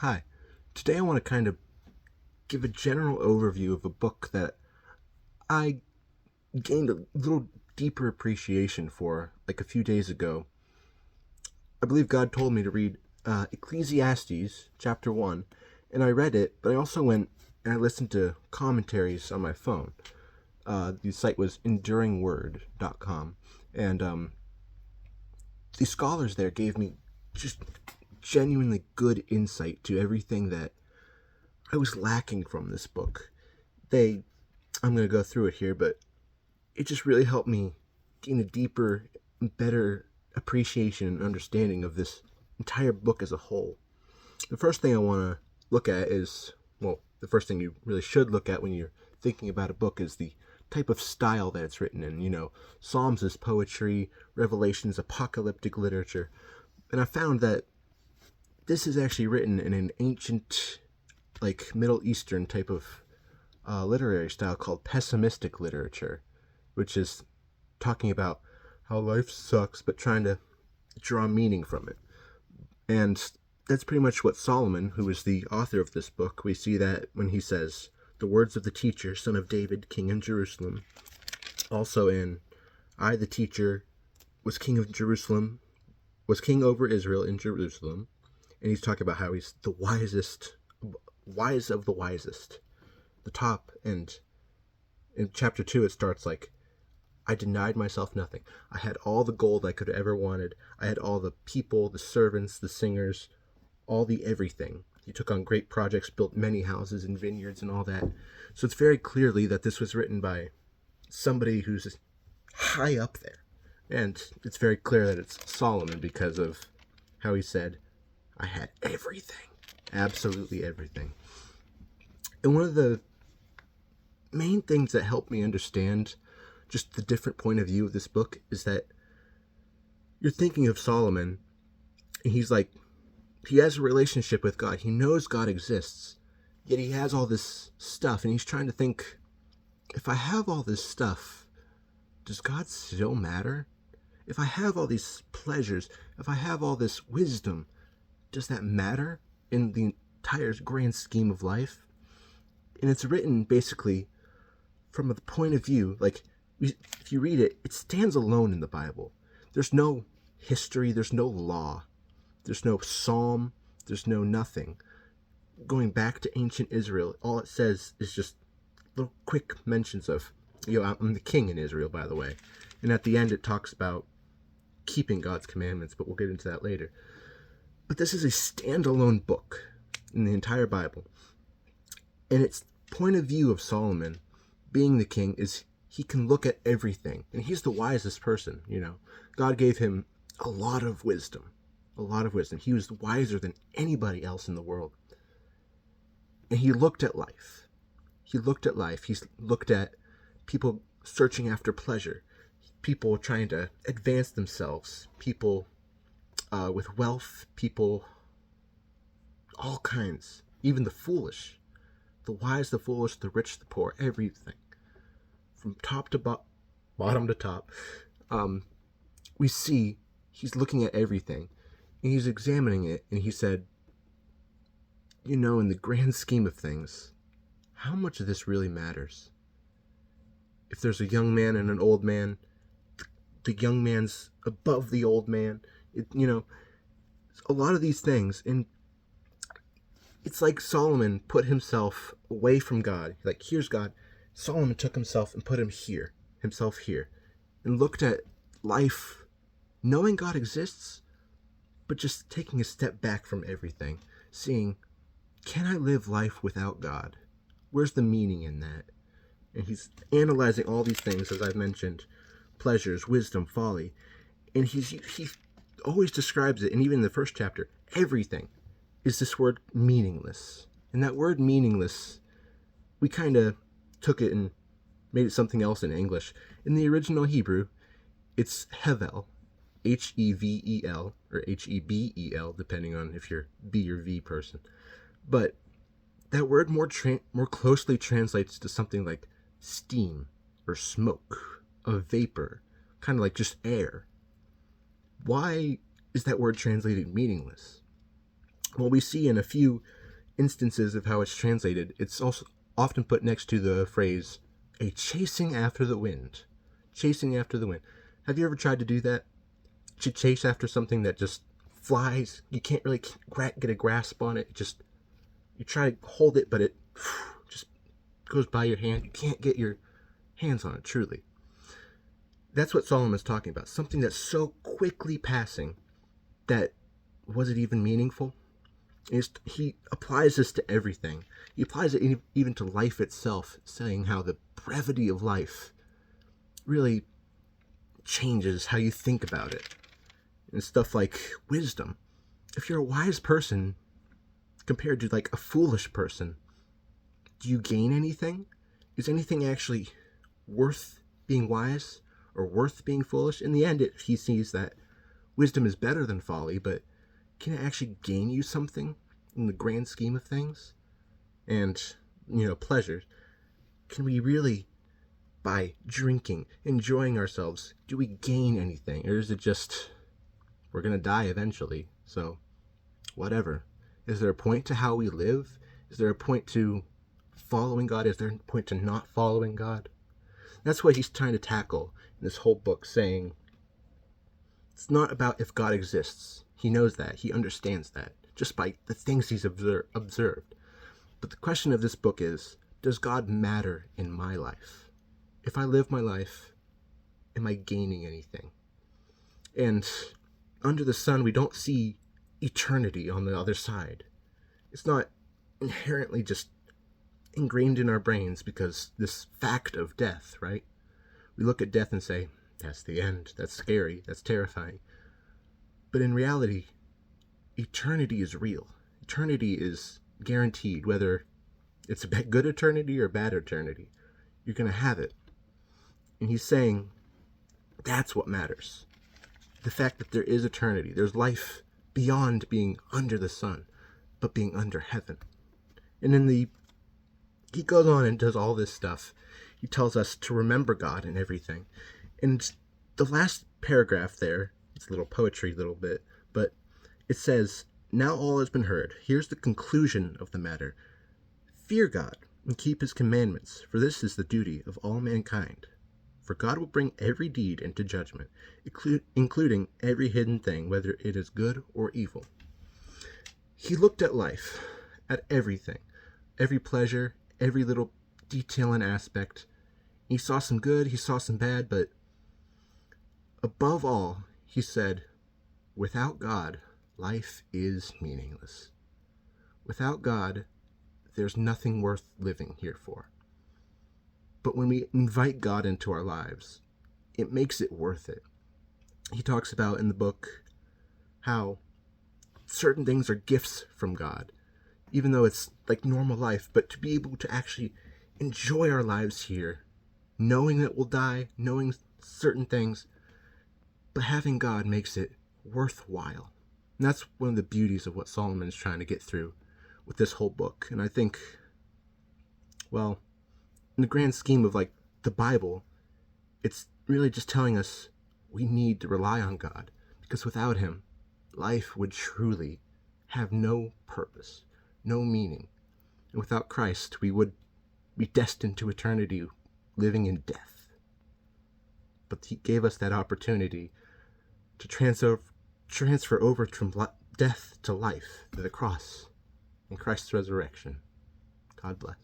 Hi. Today I want to kind of give a general overview of a book that I gained a little deeper appreciation for like a few days ago. I believe God told me to read Ecclesiastes chapter 1, and I read it, but I also went and I listened to commentaries on my phone. The site was enduringword.com, and the scholars there gave me just genuinely good insight to everything that I was lacking from this book. I'm going to go through it here, but it just really helped me gain a deeper, better appreciation and understanding of this entire book as a whole. The first thing I want to look at is, well, the first thing you really should look at when you're thinking about a book is the type of style that it's written in. Psalms is poetry, Revelation's apocalyptic literature. And I found that this is actually written in an ancient, like Middle Eastern type of literary style called pessimistic literature, which is talking about how life sucks but trying to draw meaning from it. And that's pretty much what Solomon, who is the author of this book, we see that when he says, the words of the teacher, son of David, king in Jerusalem. Also in, I, the teacher, was king of Jerusalem, was king over Israel in Jerusalem. And he's talking about how he's the wisest, wise of the wisest, the top. And in chapter 2, it starts like, I denied myself nothing. I had all the gold I could have ever wanted. I had all the people, the servants, the singers, all the everything. He took on great projects, built many houses and vineyards and all that. So it's very clearly that this was written by somebody who's high up there. And it's very clear that it's Solomon because of how he said, I had everything. Absolutely everything. And one of the main things that helped me understand just the different point of view of this book is that you're thinking of Solomon, and he's like, he has a relationship with God. He knows God exists, yet he has all this stuff, and he's trying to think, if I have all this stuff, does God still matter? If I have all these pleasures, if I have all this wisdom, does that matter in the entire grand scheme of life? And it's written basically from the point of view, like, if you read it, it stands alone in the Bible. There's no history, there's no law, there's no psalm, there's no nothing. Going back to ancient Israel, all it says is just little quick mentions of, I'm the king in Israel, by the way. And at the end it talks about keeping God's commandments, but we'll get into that later. But this is a standalone book in the entire Bible. And its point of view of Solomon being the king is he can look at everything. And he's the wisest person, God gave him a lot of wisdom. A lot of wisdom. He was wiser than anybody else in the world. And he looked at life. He looked at people searching after pleasure. People trying to advance themselves. People with wealth. People, all kinds. Even the foolish. The wise, the foolish, the rich, the poor. Everything. From top to bottom to top. We see he's looking at everything. And he's examining it. And he said, in the grand scheme of things, how much of this really matters? If there's a young man and an old man, the young man's above the old man. A lot of these things. And it's like Solomon put himself away from God. Like, here's God. Solomon took himself and put himself here, and looked at life, knowing God exists, but just taking a step back from everything, seeing, can I live life without God? Where's the meaning in that? And he's analyzing all these things, as I've mentioned, pleasures, wisdom, folly, and he always describes it, and even in the first chapter, everything is this word meaningless. And that word meaningless, we kind of took it and made it something else in English. In the original Hebrew, it's Hevel, Hevel, or Hebel, depending on if you're B or V person. But that word more closely translates to something like steam or smoke, a vapor, kind of like just air. Why is that word translated meaningless? Well, we see in a few instances of how it's translated, it's also often put next to the phrase, a chasing after the wind. Chasing after the wind. Have you ever tried to do that? To chase after something that just flies? You can't really get a grasp on it. You try to hold it, but it just goes by your hand. You can't get your hands on it, truly. That's what Solomon's talking about. Something that's so quickly passing that, was it even meaningful? He applies this to everything. He applies it even to life itself, saying how the brevity of life really changes how you think about it. And stuff like wisdom. If you're a wise person compared to like a foolish person, do you gain anything? Is anything actually worth being wise or worth being foolish? In the end, he sees that wisdom is better than folly, but can it actually gain you something in the grand scheme of things? And, pleasure. Can we really, by drinking, enjoying ourselves, do we gain anything? Or is it just, we're going to die eventually, so whatever. Is there a point to how we live? Is there a point to following God? Is there a point to not following God? That's what he's trying to tackle in this whole book, saying it's not about if God exists. He knows that. He understands that, just by the things he's observed. But the question of this book is, does God matter in my life? If I live my life, am I gaining anything? And under the sun, we don't see eternity on the other side. It's not inherently just ingrained in our brains because this fact of death, right? We look at death and say, that's the end, that's scary, that's terrifying. But in reality, eternity is real. Eternity is guaranteed, whether it's a good eternity or bad eternity. You're going to have it. And he's saying that's what matters. The fact that there is eternity. There's life beyond being under the sun, but being under heaven. And he goes on and does all this stuff. He tells us to remember God in everything. And the last paragraph there, it's a little poetry, little bit, but it says, now all has been heard. Here's the conclusion of the matter. Fear God and keep his commandments, for this is the duty of all mankind. For God will bring every deed into judgment, including every hidden thing, whether it is good or evil. He looked at life, at everything, every pleasure, every little detail and aspect. He saw some good, he saw some bad, but above all, he said, without God, life is meaningless. Without God, there's nothing worth living here for. But when we invite God into our lives, it makes it worth it. He talks about in the book how certain things are gifts from God, even though it's like normal life, but to be able to actually enjoy our lives here, knowing that we'll die, knowing certain things, but having God makes it worthwhile. And that's one of the beauties of what Solomon's trying to get through with this whole book. And I think, well, in the grand scheme of like the Bible, it's really just telling us we need to rely on God, because without him, life would truly have no purpose, no meaning. And without Christ, we would be destined to eternity living in death. But he gave us that opportunity to transfer over from death to life, to the cross, and Christ's resurrection. God bless.